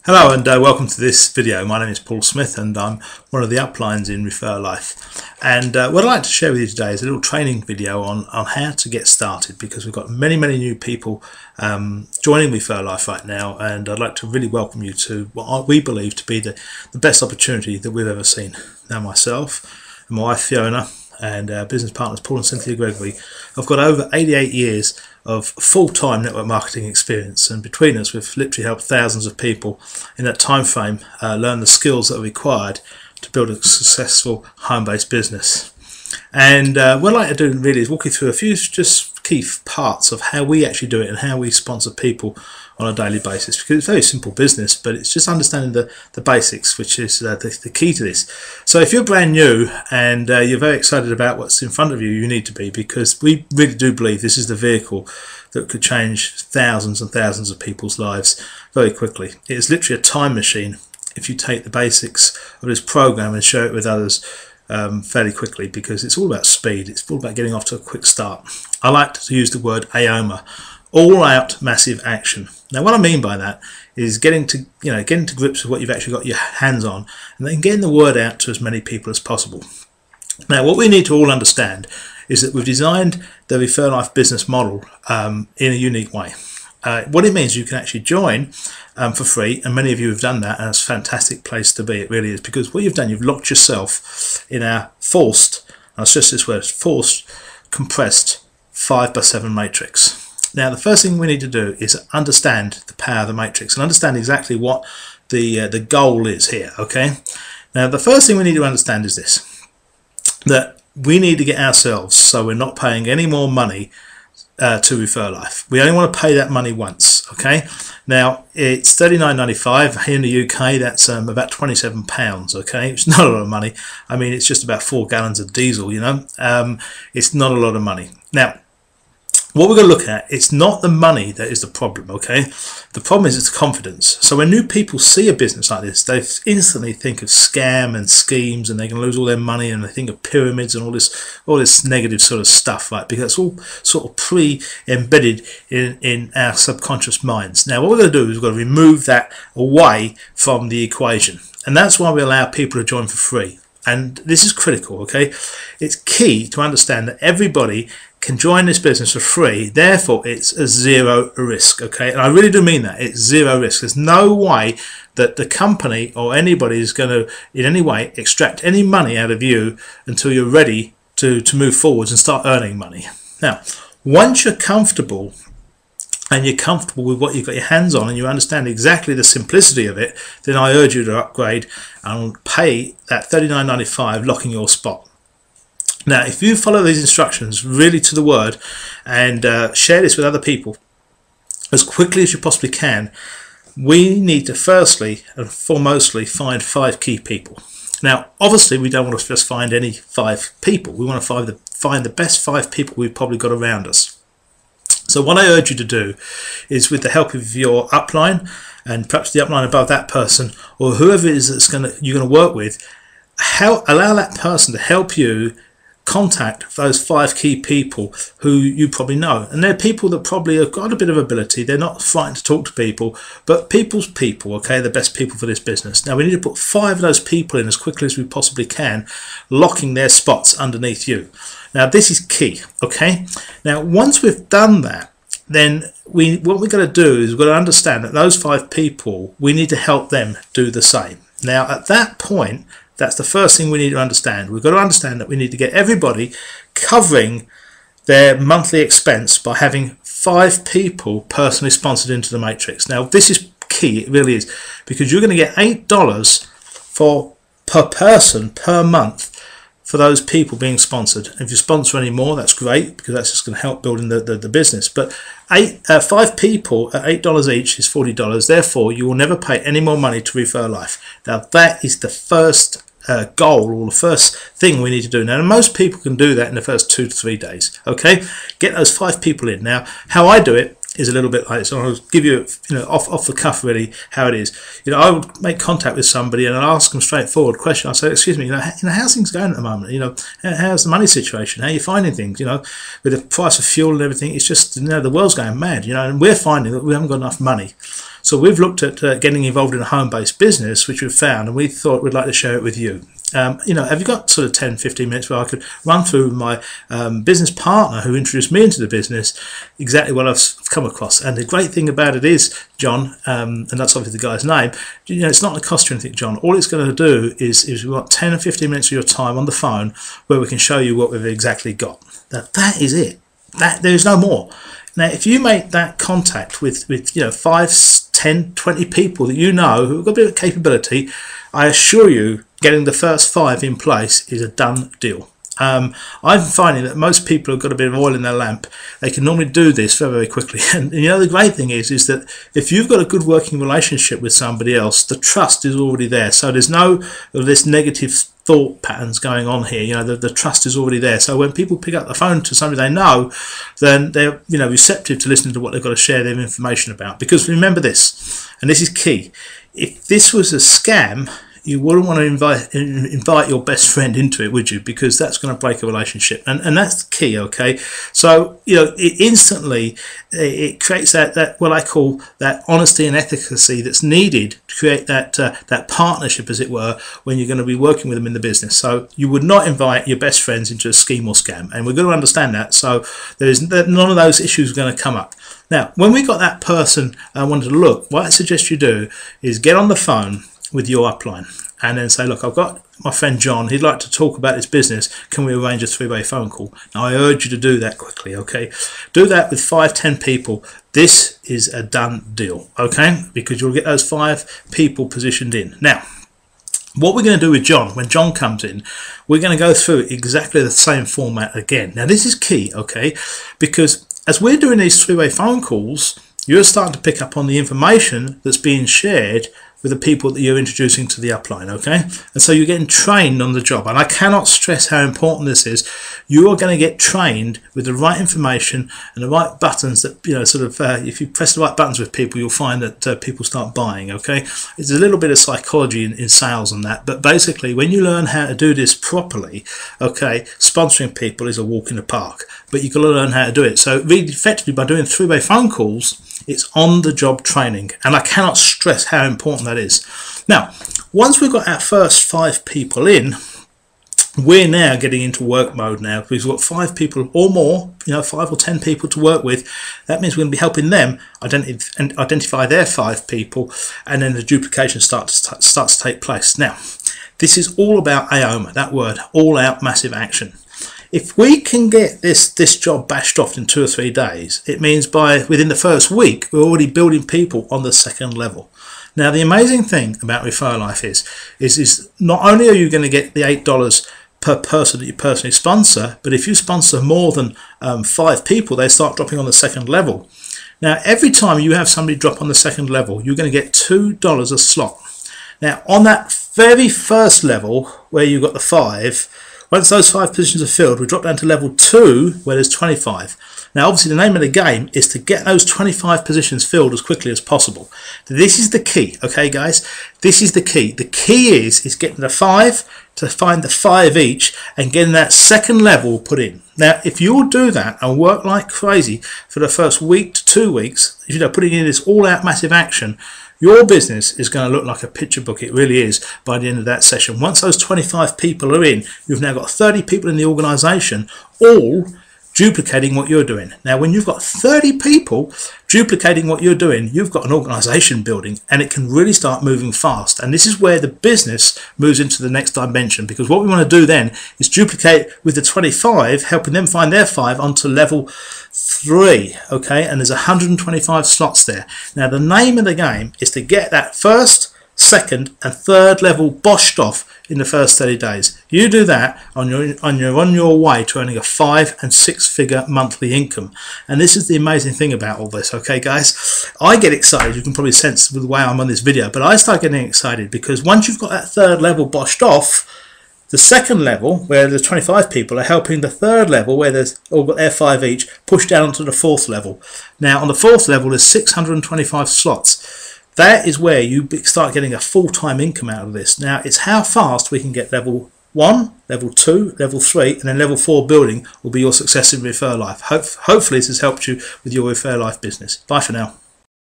Hello and welcome to this video. My name is Paul Smith and I'm one of the uplines in Referlife. And what I'd like to share with you today is a little training video on how to get started, because we've got many new people joining Referlife right now, and I'd like to really welcome you to what we believe to be the best opportunity that we've ever seen. Now myself and my wife Fiona and our business partners Paul and Cynthia Gregory have got over 88 years of full-time network marketing experience, and between us we've literally helped thousands of people in that time frame learn the skills that are required to build a successful home-based business. And what I'd like to do really is walk you through a few just key parts of how we actually do it and how we sponsor people on a daily basis, because it's a very simple business, but it's just understanding the basics, which is the key to this. So if you're brand new and you're very excited about what's in front of you, you need to be, because we really do believe this is the vehicle that could change thousands and thousands of people's lives very quickly. It is literally a time machine if you take the basics of this program and share it with others fairly quickly, because it's all about speed. It's all about getting off to a quick start. I like to use the word AOMA, all out massive action. Now what I mean by that is getting to grips with what you've actually got your hands on, and then getting the word out to as many people as possible. Now what we need to all understand is that we've designed the Referlife business model in a unique way. What it means, you can actually join for free, and many of you have done that, and it's a fantastic place to be. It really is, because what you've done, you've locked yourself in our forced, I'll stress this word, forced compressed 5x7 matrix. Now the first thing we need to do is understand the power of the matrix and understand exactly what the goal is here. Okay, now the first thing we need to understand is this, that we need to get ourselves so we're not paying any more money to Referlife. We only want to pay that money once. Okay, now it's $39.95 here in the UK. That's about £27. Okay, it's not a lot of money. I mean, it's just about 4 gallons of diesel, you know. It's not a lot of money. Now what we're going to look at, it's not the money that is the problem, okay? The problem is it's confidence. So when new people see a business like this, they instantly think of scam and schemes, and they're going to lose all their money, and they think of pyramids and all this negative sort of stuff, right? Because it's all sort of pre-embedded in our subconscious minds. Now what we're going to do is we've got to remove that away from the equation, and that's why we allow people to join for free. And this is critical, okay? It's key to understand that everybody can join this business for free, therefore it's a zero risk, okay? And I really do mean that, it's zero risk. There's no way that the company or anybody is going to in any way extract any money out of you until you're ready to move forwards and start earning money. Now once you're comfortable, and you're comfortable with what you've got your hands on, and you understand exactly the simplicity of it, then I urge you to upgrade and pay that $39.95, locking your spot. Now if you follow these instructions really to the word, and share this with other people as quickly as you possibly can, we need to firstly and foremostly find 5 key people. Now obviously we don't want to just find any 5 people. We want to find the best 5 people we've probably got around us. So what I urge you to do is, with the help of your upline and perhaps the upline above that person, or whoever it is that's you're going to work with, allow that person to help you contact those 5 key people who you probably know. And they're people that probably have got a bit of ability. They're not frightened to talk to people, but people's people, okay, the best people for this business. Now we need to put 5 of those people in as quickly as we possibly can, locking their spots underneath you. Now this is key, okay? Now once we've done that, then what we're going to do is we've got to understand that those 5 people, we need to help them do the same. Now at that point, that's the first thing we need to understand. We've got to understand that we need to get everybody covering their monthly expense by having 5 people personally sponsored into the matrix. Now this is key, it really is, because you're going to get $8 per person per month for those people being sponsored. If you sponsor any more, that's great, because that's just going to help building the business. But 5 people at $8 each is $40. Therefore, you will never pay any more money to Referlife. Now, that is the first goal, or the first thing we need to do. Now, most people can do that in the first 2 to 3 days. Okay, get those 5 people in. Now, how I do it is a little bit like this. So I'll give you, off the cuff really how it is. I would make contact with somebody and I'll ask them straightforward question. I'll say, excuse me, how's things going at the moment? How's the money situation? How are you finding things? With the price of fuel and everything, it's just, the world's going mad. And we're finding that we haven't got enough money So we've looked at getting involved in a home-based business, which we've found, and we thought we'd like to share it with you. You know, have you got sort of 10-15 minutes where I could run through my business partner who introduced me into the business, exactly what I've come across? And the great thing about it is, John, and that's obviously the guy's name, you know, it's not going to cost you anything, John. All it's going to do is we want 10 or 15 minutes of your time on the phone where we can show you what we've exactly got. That is it. There's no more. Now, if you make that contact with you know, 5, 10, 20 people that you know who've got a bit of capability, I assure you, getting the first 5 in place is a done deal. I'm finding that most people have got a bit of oil in their lamp. They can normally do this very, very quickly. And you know, the great thing is that if you've got a good working relationship with somebody else, the trust is already there. So there's no of this negative thought patterns going on here. You know, the trust is already there. So when people pick up the phone to somebody they know, then they're, you know, receptive to listening to what they've got to share their information about. Because remember this, and this is key: if this was a scam, you wouldn't want to invite your best friend into it, would you? Because that's going to break a relationship, and that's the key. Okay, so you know, it creates that what I call that honesty and efficacy that's needed to create that partnership, as it were, when you're going to be working with them in the business. So you would not invite your best friends into a scheme or scam, and we're going to understand that. So none of those issues are going to come up. Now, when we got that person wanted to look, what I suggest you do is get on the phone with your upline and then say, look, I've got my friend John, he'd like to talk about his business, can we arrange a 3-way phone call? Now I urge you to do that quickly, okay? Do that with 5-10 people. This is a done deal, okay? Because you'll get those 5 people positioned in. Now, what we're going to do with John, when John comes in, we're going to go through exactly the same format again. Now this is key, okay? Because as we're doing these 3-way phone calls, you're starting to pick up on the information that's being shared with the people that you're introducing to the upline, okay? And so you're getting trained on the job. And I cannot stress how important this is. You are going to get trained with the right information and the right buttons that, you know, sort of, if you press the right buttons with people, you'll find that people start buying, okay? It's a little bit of psychology in sales and that, but basically when you learn how to do this properly, okay, sponsoring people is a walk in the park, but you've got to learn how to do it. So really effectively by doing 3-way phone calls, it's on-the-job training, and I cannot stress how important that is. Now, once we've got our first 5 people in, we're now getting into work mode now. We've got 5 people or more, you know, 5 or 10 people to work with. That means we're going to be helping them identify their 5 people, and then the duplication starts to take place. Now, this is all about AOMA, that word, all-out massive action. If we can get this job bashed off in 2 or 3 days, it means within the first week, we're already building people on the 2nd level. Now, the amazing thing about Referlife is not only are you going to get the $8 per person that you personally sponsor, but if you sponsor more than 5 people, they start dropping on the 2nd level. Now, every time you have somebody drop on the 2nd level, you're going to get $2 a slot. Now, on that very first level, where you've got the 5, once those 5 positions are filled, we drop down to level 2, where there's 25. Now, obviously, the name of the game is to get those 25 positions filled as quickly as possible. This is the key, okay, guys? This is the key. The key is getting the 5 to find the 5 each and getting that 2nd level put in. Now, if you'll do that and work like crazy for the first week to 2 weeks, you know, putting in this all-out massive action, your business is going to look like a picture book. It really is by the end of that session. Once those 25 people are in, you've now got 30 people in the organization, all duplicating what you're doing. Now, when you've got 30 people duplicating what you're doing, you've got an organization building, and it can really start moving fast. And this is where the business moves into the next dimension, because what we want to do then is duplicate with the 25, helping them find their 5 onto level 3, okay? And there's 125 slots there. Now, the name of the game is to get that first, 2nd and 3rd level boshed off in the first 30 days. You do that, you're on your way to earning a 5- and 6-figure monthly income. And this is the amazing thing about all this, okay, guys? I get excited. You can probably sense with the way I'm on this video, but I start getting excited because once you've got that 3rd level boshed off, the 2nd level, where the 25 people, are helping the 3rd level, where there's all got their 5 each, push down to the 4th level. Now, on the 4th level, there's 625 slots. That is where you start getting a full-time income out of this. Now, it's how fast we can get level 1, level 2, level 3, and then level 4 building will be your success in Referlife. Hopefully this has helped you with your Referlife business. Bye for now.